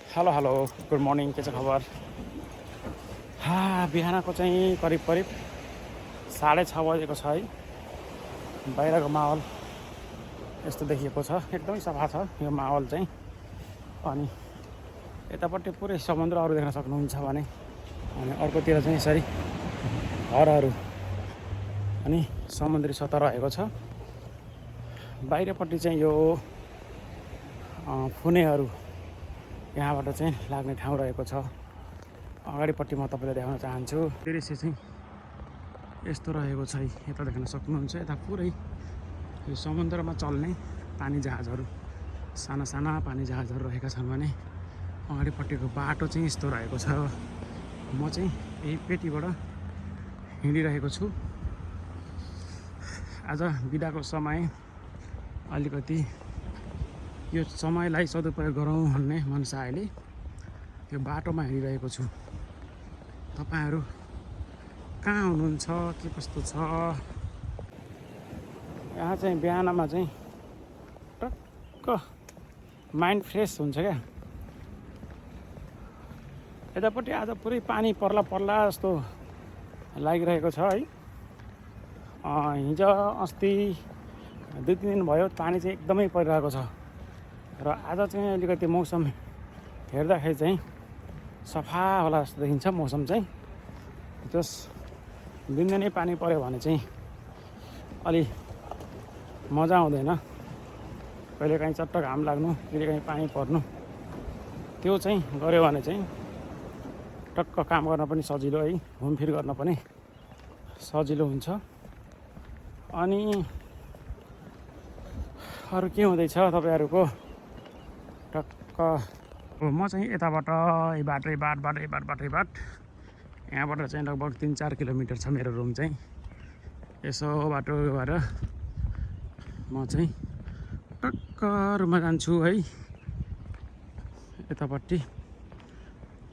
Hello hello good morning के छ खबर। बिहानको चाहिँ करिब 6:30 बजेको छ है। बाहिरको माहौल यस्तो देखिएको छ, एकदमै सफा छ यो माहौल चाहिँ। अनि यतापट्टि पुरै समुद्रहरू देख्न सक्नुहुन्छ भने, अनि अर्कोतिर चाहिँ यसरी घरहरू अनि समुद्री सतह रहेको छ। बाहिरपट्टि चाहिँ यो फुनेहरू यहाँबाट चाहिँ लाग्ने ठाउँ रहेको छ। अगाडिपट्टि म तपाईँलाई देखाउन चाहन्छु। दृश्य चाहिँ यस्तो रहेको छ है, यता देख्न सक्नुहुन्छ। यता पुरै यो समुद्रमा चल्ने पानी जहाजहरू, साना साना पानी जहाजहरू रहेका छन् भने अगाडिपट्टिको बाटो चाहिँ यस्तो रहेको छ। म चाहिँ यही पेटीबाट हिँडिरहेको छु। आज बिदाको समय, अलिकति यो समयलाई सदुपयोग गरौँ भन्ने मनसायले यो बाटोमा हिँडिरहेको छु। तपाईहरू कहाँ हुनुहुन्छ, के कस्तो छ? यहाँ चाहिँ बिहानमा चाहिँ टक्क माइन्ड फ्रेस हुन्छ क्या। यतापट्टि आज पुरै पानी पर्ला पर्ला जस्तो लागिरहेको छ है। हिजो अस्ति 2-3 दिन भयो पानी चाहिँ एकदमै परिरहेको छ र आज चाहिँ अलिकति मौसम हेर्दाखेरि चाहिँ सफा होला जस्तो देखिन्छ। मौसम चाहिँ जस दिनदिनै पानी पर्यो भने चाहिँ अलि मजा आउँदैन। कहिलेकाहीँ चट्ट घाम लाग्नु, कहिलेकाहीँ पानी पर्नु, त्यो चाहिँ गऱ्यो भने चाहिँ टक्क काम गर्न पनि सजिलो है, घुमफिर गर्न पनि सजिलो हुन्छ। अनि अरू के हुँदैछ तपाईँहरूको? टक्क म चाहिँ यताबाट बाट यहाँबाट चाहिँ लगभग 3-4 किलोमिटर छ मेरो रुम चाहिँ। यसो बाटो भएर म चाहिँ टक्क रुममा जान्छु है। यतापट्टि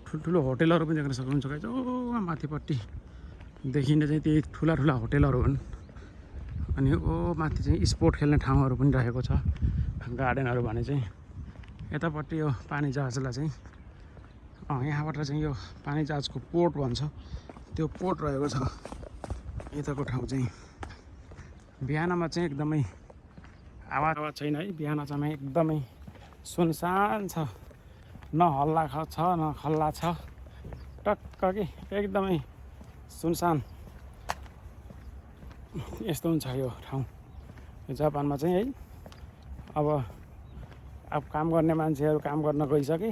ठुल्ठुलो होटेलहरू पनि देख्न सक्नुहुन्छ। गाइस ओ माथिपट्टि देखिने चाहिँ त्यही ठुला होटेलहरू हुन्। अनि ओ माथि चाहिँ स्पोर्ट खेल्ने ठाउँहरू पनि रहेको छ, गार्डनहरू भने चाहिँ। यतापट्टि यो पानी जहाजलाई चाहिँ यहाँबाट चाहिँ यो पानी जहाजको पोर्ट भन्छ, त्यो पोर्ट रहेको छ यताको ठाउँ चाहिँ। बिहानमा चाहिँ एकदमै आवाज छैन है। बिहान चाहिँ एकदमै सुनसान छ, न हल्ला छ न खल्ला छ, टक्क कि एकदमै सुनसान यस्तो हुन्छ यो ठाउँ जापानमा चाहिँ है। अब काम गर्ने मान्छेहरू काम गर्न गइसके,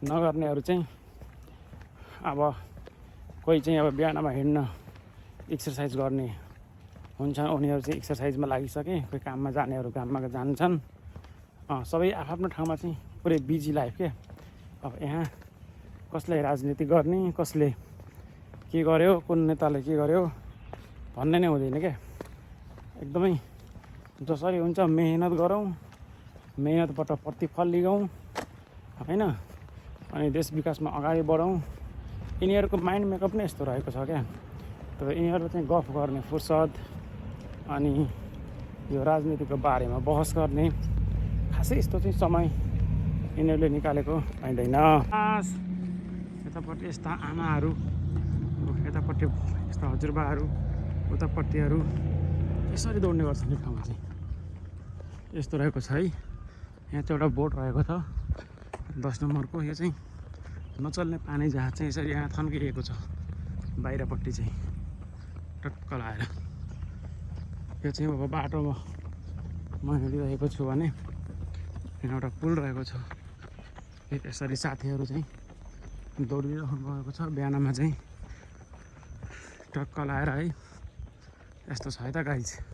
नगर्नेहरू चाहिँ अब कोही चाहिँ अब बिहानमा हिँड्न एक्सर्साइज गर्ने हुन्छन्, उनीहरू चाहिँ एक्सर्साइजमा लागिसके। कोही काममा जानेहरू काममा जान्छन्। सबै आफ्नो ठाउँमा चाहिँ पुरै बिजी लाइफ के। अब यहाँ कसले राजनीति गर्ने, कसले के गर्यो, कुन नेताले के गर्यो भन्ने नै हुँदैन क्या। एकदमै जसरी हुन्छ मेहनत गरौँ, मेहनतबाट प्रतिफल लिगौँ होइन, अनि देश विकासमा अगाडि बढौँ। यिनीहरूको माइन्ड मेकअप नै यस्तो रहेको छ क्या। तर यिनीहरू चाहिँ गफ गर्ने फुर्सद अनि यो राजनीतिको बारेमा बहस गर्ने खासै यस्तो चाहिँ समय यिनीहरूले निकालेको पाइँदैन। यतापट्टि यस्ता आमाहरू, यतापट्टि यस्ता हजुरबाहरू, उतापट्टिहरू यसरी दौड्ने गर्छन् यो ठाउँमा चाहिँ। यस्तो रहेको छ है। यहाँ चाहिँ एउटा बोट रहेको छ 10 नम्बरको। यो चाहिँ नचल्ने पानी जहाज चाहिँ यसरी यहाँ थन्किएको छ बाहिरपट्टि चाहिँ टक्क लाएर। यो चाहिँ अब बाटोमा म हिँडिरहेको छु भने यहाँ एउटा पुल रहेको छ। यसरी साथीहरू चाहिँ दौडिरहनु भएको छ बिहानमा चाहिँ टक्क लाएर है। यस्तो छ है त गाइज।